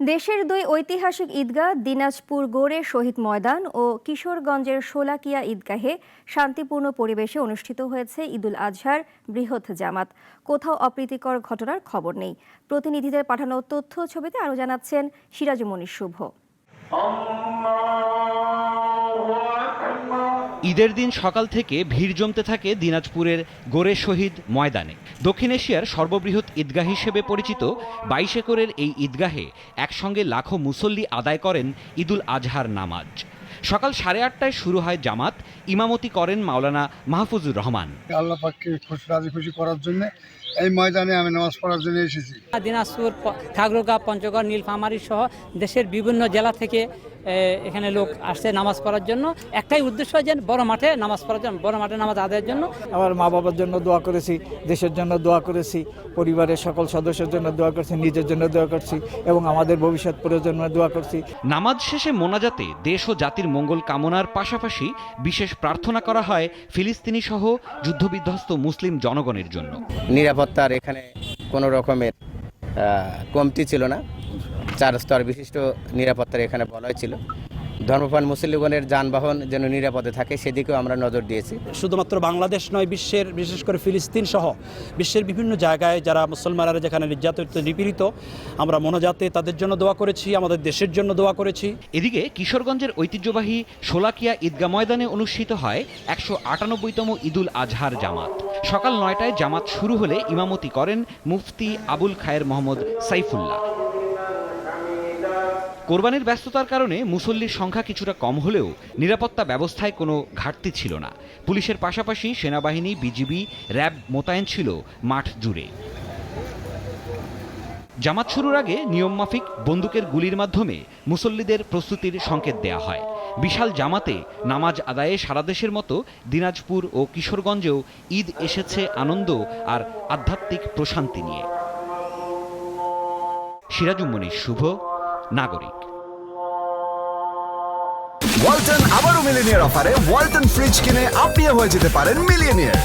দেশের দুই ঐতিহাসিক ঈদগাহ দিনাজপুর গোরে শহীদ ময়দান ও কিশোরগঞ্জের শোলাকিয়া ঈদগাহে শান্তিপূর্ণ পরিবেশে অনুষ্ঠিত হয়েছে ঈদুল আজহার বৃহৎ জামাত। কোথাও অপ্রীতিকর ঘটনার খবর নেই। প্রতিনিধিদের পাঠানো তথ্য ছবিতে আরও জানাচ্ছেন সিরাজুমনির শুভ। ঈদের দিন সকাল থেকে ভিড় জমতে থাকে দিনাজপুরের গোরে শহীদ ময়দানে। দক্ষিণ এশিয়ার সর্ববৃহৎ ঈদগাহ হিসেবে পরিচিত ২২ একরের এই ঈদগাহে একসঙ্গে লাখো মুসল্লি আদায় করেন ঈদুল আজহার নামাজ। সকাল 8:30টায় শুরু হয় জামাত। ইমামতি করেন মাওলানা মাহফুজুর রহমান। আল্লাহ পাককে রাজি খুশি করার জন্য এই ময়দানে আমি নামাজ পড়ার জন্য এসেছি। দিনাজপুর, ঠাকুরগাঁও, পঞ্চগড়, নীলফামারী সহ দেশের বিভিন্ন জেলা থেকে এখানে লোক আসছে নামাজ পড়ার জন্য। একটাই উদ্দেশ্য যে বড় মাঠে নামাজ পড়ার জন্য, বড় মাঠে নামাজ আদায়ের জন্য। আমার মা বাবার জন্য দোয়া করেছি, দেশের জন্য দোয়া করেছি, পরিবারের সকল সদস্যের জন্য দোয়া করছি, নিজের জন্য দোয়া করছি এবং আমাদের ভবিষ্যৎ প্রজন্মের দোয়া করছি। নামাজ শেষে মোনাজাতে দেশ ও জাতির মঙ্গল কামনার পাশাপাশি বিশেষ প্রার্থনা করা হয় ফিলিস্তিনি সহ যুদ্ধবিধ্বস্ত মুসলিম জনগণের জন্য। নিরাপত্তার এখানে কোনো রকমের কমতি ছিল না। 4 স্তর বিশিষ্ট নিরাপত্তার এখানে বলয় ছিল। ধর্মপ্রাণ মুসলিমগণের যানবাহন যেন নিরাপদে থাকে সেদিকেও আমরা নজর দিয়েছি। শুধুমাত্র বাংলাদেশ নয়, বিশ্বের, বিশেষ করে ফিলিস্তিন সহ বিশ্বের বিভিন্ন জায়গায় যারা মুসলমানরা যেখানে নির্যাতিত নিপীড়িত, আমরা মোনাজাতে তাদের জন্য দোয়া করেছি, আমাদের দেশের জন্য দোয়া করেছি। এদিকে কিশোরগঞ্জের ঐতিহ্যবাহী শোলাকিয়া ঈদগাহ ময়দানে অনুষ্ঠিত হয় 198তম ঈদুল আজহার জামাত। সকাল 9টায় জামাত শুরু হলে ইমামতি করেন মুফতি আবুল খায়ের মোহাম্মদ সাইফুল্লাহ। কোরবানির ব্যস্ততার কারণে মুসল্লির সংখ্যা কিছুটা কম হলেও নিরাপত্তা ব্যবস্থায় কোনো ঘাটতি ছিল না। পুলিশের পাশাপাশি সেনাবাহিনী, বিজিবি, র্যাব মোতায়েন ছিল মাঠ জুড়ে। জামাত শুরুর আগে নিয়মমাফিক বন্দুকের গুলির মাধ্যমে মুসল্লিদের প্রস্তুতির সংকেত দেয়া হয়। বিশাল জামাতে নামাজ আদায়ে সারা দেশের মতো দিনাজপুর ও কিশোরগঞ্জেও ঈদ এসেছে আনন্দ আর আধ্যাত্মিক প্রশান্তি নিয়ে। সিরাজুমনির শুভ, নাগরিক। ওয়ালটন আবারও মিলিনিয়ার অফারে ওয়ালটন ফ্রিজ কিনে আপনিও হয়ে যেতে পারেন মিলিয়নিয়ার।